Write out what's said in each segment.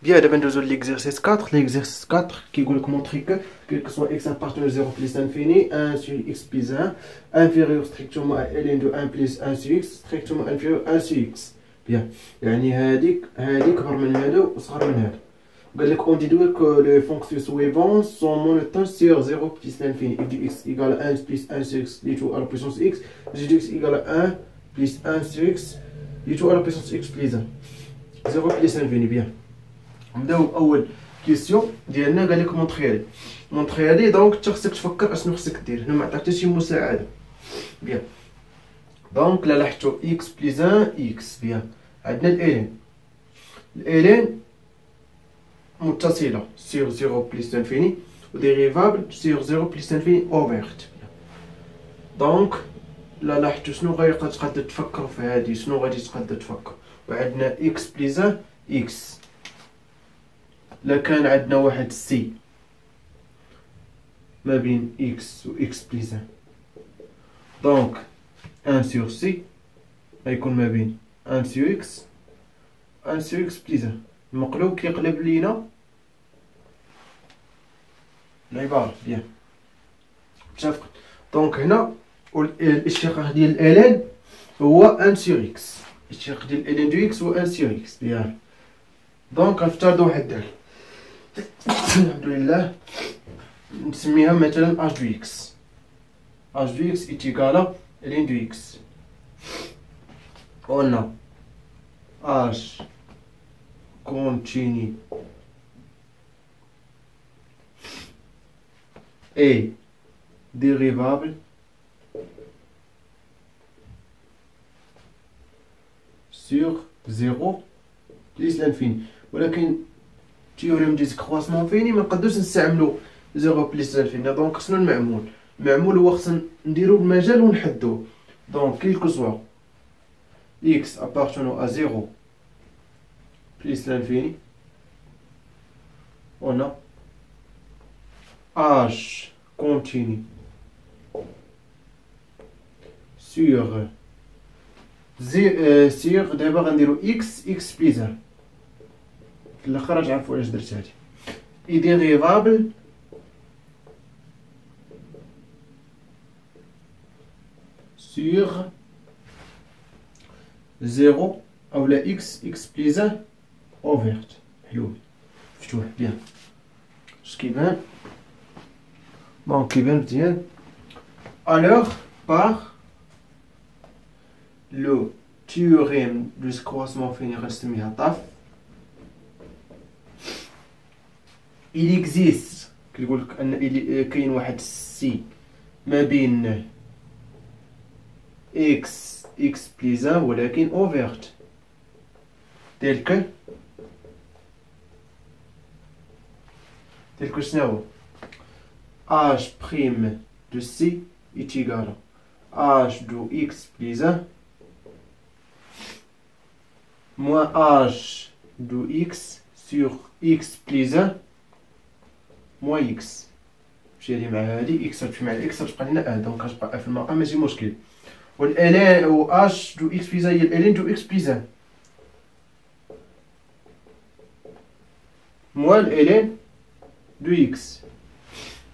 Bien, d'abord nous avons l'exercice 4. L'exercice 4 qui vous montrer que, quel que soit x appartenant à 0 plus l'infini, 1 sur x plus 1, inférieur strictement à ln de 1 plus 1 sur x, strictement inférieur à 1 sur x. Bien, يعني هذيك كبر من هذا وصغر من هذا. قال لك on déduit que les fonctions suivantes sont monotone sur 0 plus l'infini. f de x égale à 1 plus 1 sur x, d2 à la puissance x, g de x égale à 1 plus 1 sur x, d2 à la puissance x plus 1. 0 plus l'infini. Bien. نبداو باول كيسيون ديالنا. قال لك مونطري هادي دونك انت خصك تفكر اشنو خصك دير. هنا ما عطاك حتى شي مساعده. بيان دونك لا لاحظتو اكس بليز 1 اكس. بيان عندنا الالين متصله سيغ 0 بليس انفيني وديريفابل سيغ 0 بليس انفيني اوفيرت. دونك لا لاحظتو شنو غتقدر تفكر في هادي، شنو غادي تقدر تفكر. وعندنا اكس بليز 1 اكس. لا كان عندنا واحد سي ما بين اكس و اكس بليز 1 دونك 1 سور سي غيكون ما بين 1 سور اكس 1 سور اكس بليز 1. المقلوب كيقلب لينا العبارة. بيان متفق. دونك هنا الاشتقاق ديال الان هو 1 سور اكس، الاشتقاق ديال الان دو اكس هو 1 سور اكس. بيان دونك غنفترضو واحد الدال الحمد لله نسميها مثلا اش دو اكس. اش دو اكس ايتيكالا لين دو اكس. قلنا اش كونتيني اي ديريفابل سور 0 بليس لانفيني. ولكن تيوريم ديال كرواسمون فيني ما نقدروش نستعملو 0 بليس لانفيني. دونك شنو المعمول؟ المعمول هو خصنا نديرو المجال ونحدوه. دونك كيلكو سوا x appartenant à 0 plus l'infini, on a h continu sur دابا غنديرو x plus 1 في الاخر غتعرفوا علاش درت هادي. اي ديريفابل sur 0 اولا x بليز 1 اوفيرت. حلول مفتوح. بيان اش كيبان؟ دونك كيبان مزيان. الوغ بار لو تيوريم دو سكرواسمون فيني غنسميها طاف. il existe كيقولك ان كاين واحد سي ما بين x بليز 1 ولكن اوفيرت تلك شنو هو h prime de c est égal à h de x plus 1 moins h de x sur x plus 1 moins x. مشي هادي مع هادي x تمشي مع الاكس تبقى لنا 1 دونك غتبقى في المقام ماشي مشكل. والالين و اش دو اكس بليز هي الالين دو اكس بليز 1 موال الالين دو اكس.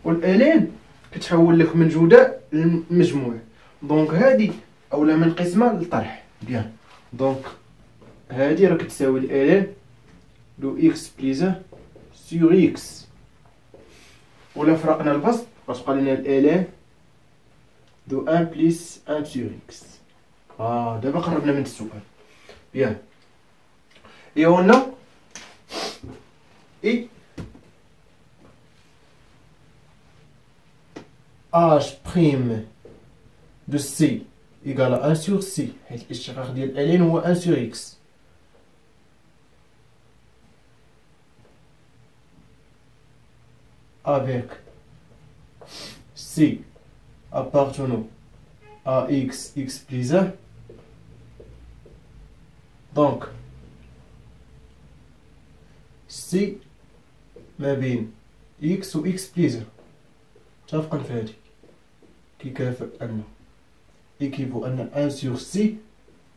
والالين كتحول لك من جداء للمجموع. دونك هادي اولا من قسمه للطرح. بيان دونك هادي راه كتساوي الالين دو اكس بليز 1 سور اكس. ولا فرقنا البسط غتبقى لنا الالين دو 1 بليس 1 sur x. دابا قربنا من السؤال. بيان اي هنا اي h prime de c égale à 1 sur c حيت الاشتقاق ديال الالين هو 1 sur x. avec c appartenant à x plus 1. donc c ما بين x و x plus 1 متفقين في هادي كيكافئ أن équivaut أن 1 sur c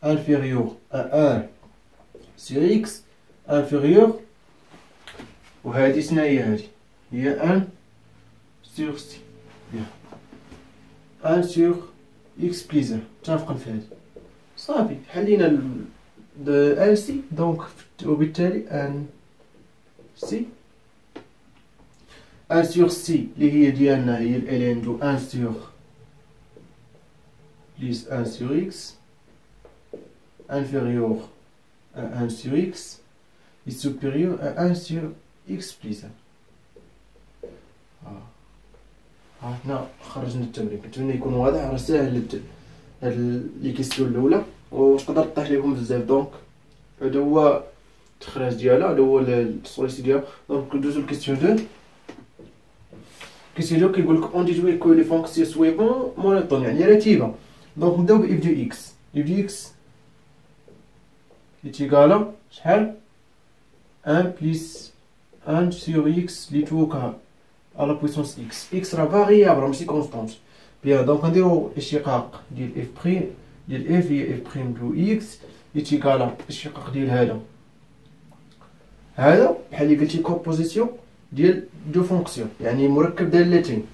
inférieur à 1 sur x inférieur وهادي شنو هي هادي؟ هي ان سيغ سي. بيان، ان سيغ اكس بليس ان. متفقين في هادي؟ صافي حلينا ان سي. دونك وبالتالي ان سي، ان سيغ سي اللي هي ديالنا هي الالين دو ان سيغ بليس ان سيغ اكس inférieur à 1 sur x est supérieur à 1 sur x plus 1. هنا خرجنا التمرين. كنتمنى يكون واضح، راه ساهل هاد لي كيسيون الاولى وتقدر طيح ليهم بزاف. دونك هذا هو التخراج ديالها، هذا هو السوليسي ديالها. دونك ندوزو لكيسيون 2. كيسيون 2 كيقول لك اون ديدوي كو لي فونكسيون سويفون مونوطون، يعني رتيبه. دونك نبداو ب اف دو اكس. اف دو اكس est égal à شحال 1 plus 1 sur x اللي توكا على بويسونس x راه فاريابل راه ماشي كونستانت. بيان، دونك نديرو الاشتقاق ديال اف بريم ديال اف هي اف بريم دو اكس يتيكالا الاشتقاق ديال هذا بحال اللي قلتي كومبوزيسيون ديال دو فونكسيون، يعني مركب دالتين.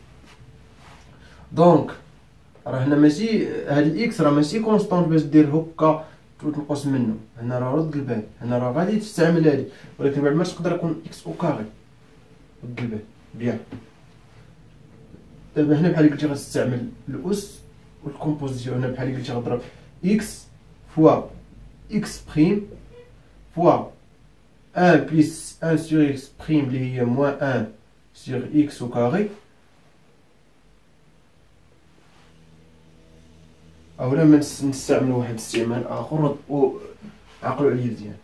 دونك راه هنا ماشي هاد الاكس راه ماشي كونستانت باش دير هكا تنقص منه. هنا راه رد البال، هنا راه غادي تستعمل هادي، ولكن بعد ما تقدر يكون اكس او كاري. رد البال. بيان، دابا هنا بحال قلتي غتستعمل الاس والكومبوزيسيون. هنا بحال قلتي غضرب اكس فوا اكس بريم فوا 1 بلس 1 سور اكس بريم اللي هي موان 1 سور اكس او كاري، اولا ما نستعملو واحد الاستعمال اخر وعقلوا عليا مزيان.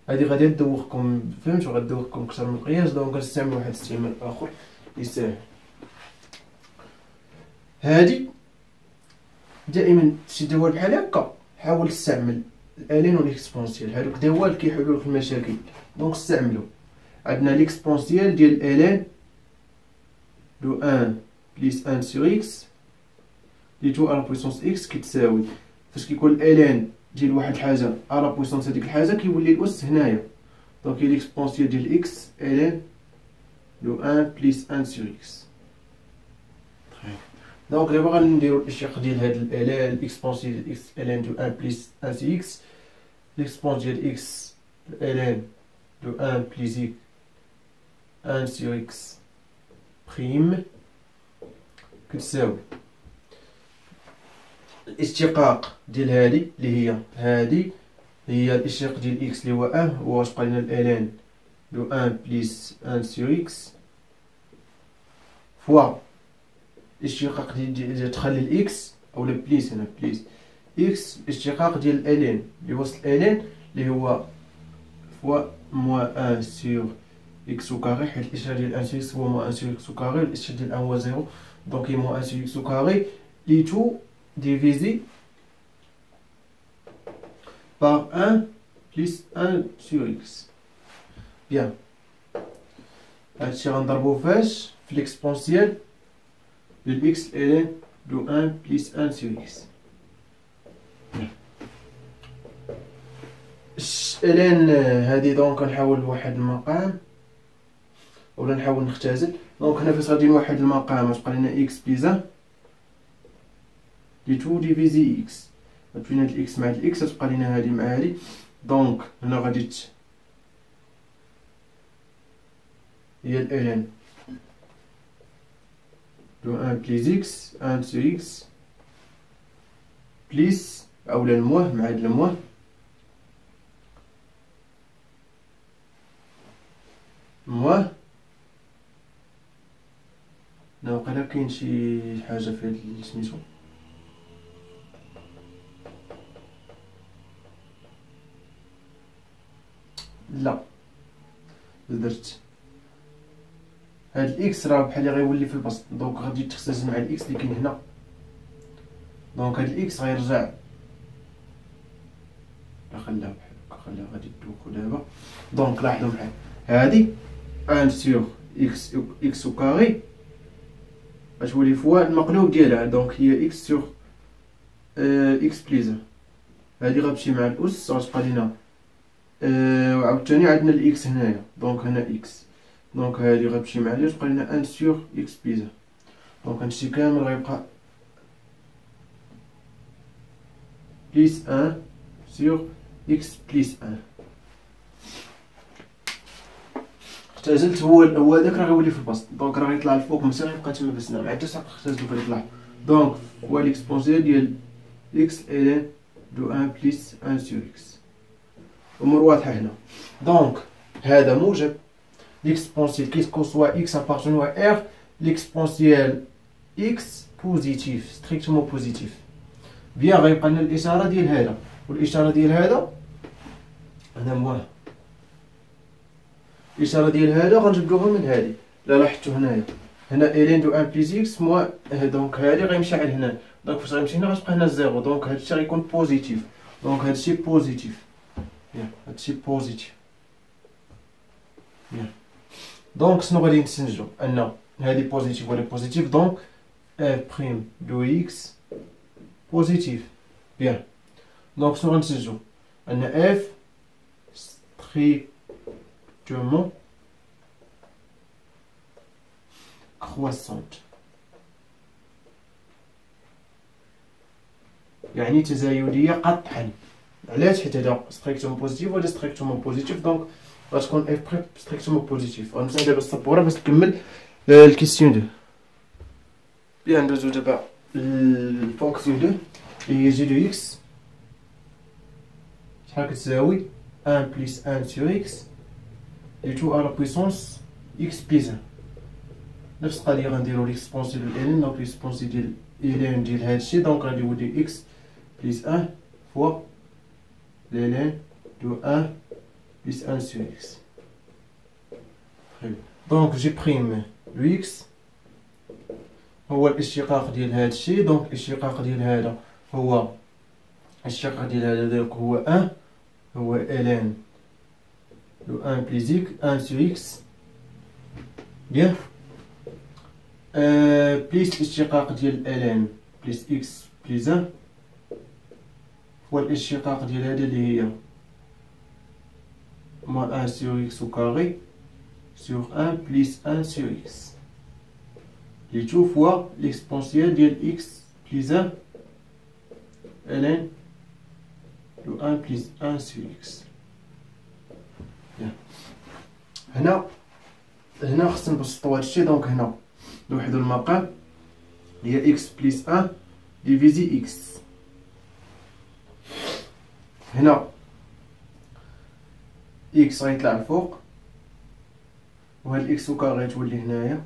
هادي غادي تدوخكم، فهمتوا؟ غتدوخكم اكثر من القياس. دونك غنستعملو واحد الاستعمال اخر يسهل. هادي دائما شي دوال بحال هكا حاول تستعمل الالين والاكسبونسيال، هادوك دوال كيحلوا لك المشاكل. دونك استعملو. عندنا ليكسبونسيال ديال الالين دو 1 بليس 1 سور اكس لي تو على بويسونس اكس كتساوي، فاش كيكون الالين ديال واحد الحاجه على بويسونس هذيك الحاجه كيولي الاس هنايا. دونك هي ليكسبونسيال ديال اكس الين دو 1 بليس 1 سور اكس. دونك دابا غنديرو الاشتقاق ديال هاد الالين الاكسبونسيال ديال اكس الين دو 1 بليس 1 سور اكس. ليكسبونس ديال اكس الين دو 1 بليس 1 سور اكس بريم كتساوي الاشتقاق ديال هادي اللي هي الاشتقاق ديال اكس اللي هو 1 هو واش بقى لنا الالين دو 1 بليس 1 سور اكس فوا الاشتقاق ديال تخلي الاكس اولا بليس، هنا بليس اكس الاشتقاق ديال الالين اللي وسط الالين اللي هو فوا موان 1 سور اكس او كاري، حيت الاشتقاق ديال 1 سور اكس هو موان 1 سور اكس او كاري، الاشتقاق ديال 1 هو 0. دونك هي موان 1 سور اكس او كاري لي تو divisé par 1 plus 1 sur x. Bien. هادشي غنضربو فاش في l'exponentiel de x ln دو 1 plus 1 sur x. ln هادي دونك غنحاول لواحد المقام ولا نحاول نختزل. دونك هنا فاش غادي لواحد المقام غتبقى لنا x بليس 1 لي تو ديفيزي اكس. غتمشي هاد الاكس مع الاكس غتبقى لينا هادي مع هادي. دونك هنا غادي هي الالين دو 1 بليس اكس 1 سو اكس بليس اولا المواه مع هاد المواه مواه. هنا وقيلا كاين شي حاجه في هاد سميتو لا درت هاد الاكس راه بحال اللي غيولي في البسط. دونك غادي تختزل مع الاكس اللي كاين هنا. دونك هاد الاكس غيرجع خليها بحال هكا، خليها غادي تدوخو دابا. دونك لاحظوا معايا هادي 1 سور اكس او كاري غتولي فوا المقلوب ديالها. دونك هي اكس سور اكس بليس. هادي غتمشي مع الاس غتبقى لينا وعاوتاني عندنا الاكس هنايا، دونك هنا اكس، دونك هادي غتمشي مع لي، تبقى لنا ان سور اكس بليس ان. دونك هادشي كامل غيبقى بليس ان سور اكس بليس ان. اختزلت هو هذاك راه غيولي في البسط، دونك راه غيطلع الفوق، ماشي غيبقى تما بس ما عندهاش حق اختزلو في يطلع. دونك هو ليكسبونسيال ديال اكس الين دو ان بليس ان سور اكس. الامور واضحه هنا. دونك هذا موجب ليكسبونسيال كيسكو سوا اكس ابارتونو ا ار، ليكسبونسيال اكس بوزيتيف ستريكتومون بوزيتيف. بيان غيبقى لنا الاشاره ديال هذا، والاشاره ديال هذا هنا مواه، الاشاره ديال هذا غنجبدوها من هذه. لا لاحظتوا هنايا، هنا الين دو ان بليس اكس موا، دونك هذه غيمشي على هنا، دونك فاش غيمشي هنا غتبقى هنا زيرو، دونك هادشي غيكون بوزيتيف، دونك هادشي بوزيتيف. ياك هادشي بوزيتيف. ياك دونك شنو غادي نستنتجو؟ ان هادي بوزيتيف ولا بوزيتيف، دونك اف بريم دو اكس بوزيتيف. بيان دونك شنو غنستنتجو؟ ان اف ستريكتومون كرواسونت، يعني تزايديه قطعا. علاش؟ حيت هذا ستريكتومون بوزيتيف وهذا ستريكتومون بوزيتيف، دونك غتكون اف بريم ستريكتومون بوزيتيف. غنمسح دابا السبوره باش تكمل الكيسيون 2. بيان ندوزو دابا الفونكسيون 2 اللي هي جي دو اكس شحال كتساوي 1 بليس 1 سور اكس لي تو على بويسونس اكس بليس 1. نفس القضيه غنديرو ليكسبونسيون ديال الين، دونك ليكسبونسيون ديال الين ديال هادشي، دونك غادي يولي اكس بليس 1 فوا الين دو 1 بليس 1 سور اكس. دونك جي بريم لو اكس هو الاشتقاق ديال هادشي، دونك الاشتقاق ديال هذا هو الاشتقاق ديال هذا دونك هو 1 هو الين دو 1 بليس 1 سور اكس. بيان بليس الاشتقاق ديال الين بليس اكس بليس 1 هو الاشتقاق ديال هذا اللي هي موان 1 سور اكس او كاري سور 1 بليس 1 سور اكس لي تو فوا ليكسبونسيال ديال اكس بليس 1 الين دو 1 بليس 1 سور اكس. هنا خصنا نبسطو هادشي، دونك هنا نوحدو المقام هي اكس بليس 1 ديفيزي اكس. هنا اكس غيطلع الفوق، وهاد الاكس وكا غتولي هنايا،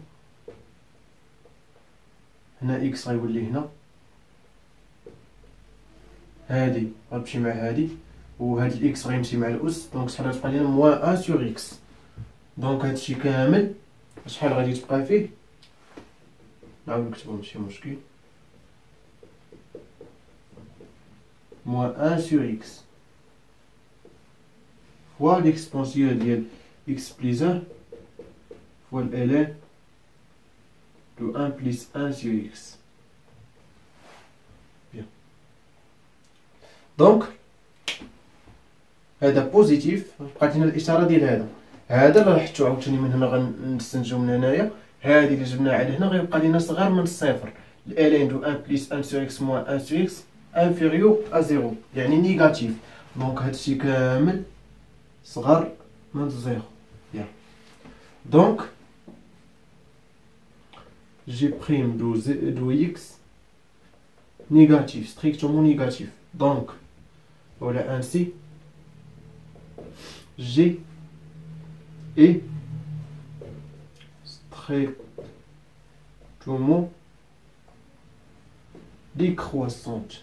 هنا اكس غيولي هنا، هادي غتمشي مع هادي، وهاد الاكس غيمشي مع الاس، دونك شحال غتبقى لينا موان 1 سور اكس. دونك هادشي كامل شحال غادي تبقى فيه؟ نعاود نكتبو ماشي مشكل، موان 1 سور اكس فوا ليكسبونسيون ديال اكس بليس 1 فوا الالين دو 1 بليس 1 سور اكس. بيان دونك هذا بوزيتيف، بقات لنا الاشاره ديال هذا اللي لاحظتو عاوتاني من هنا غنستنتجو من هنايا، هادي اللي جبناها على هنا غيبقى لينا صغر من الصفر. الالين دو 1 بليس 1 سور اكس موان 1 سور اكس انفيريور ا زيرو، يعني نيجاتيف، دونك هادشي كامل صغر من الزيرو. يا دونك جي بريم دو اكس نيجاتيف ستريكتومون نيجاتيف، دونك ولا انسي جي اي ستريكتومون décroissante.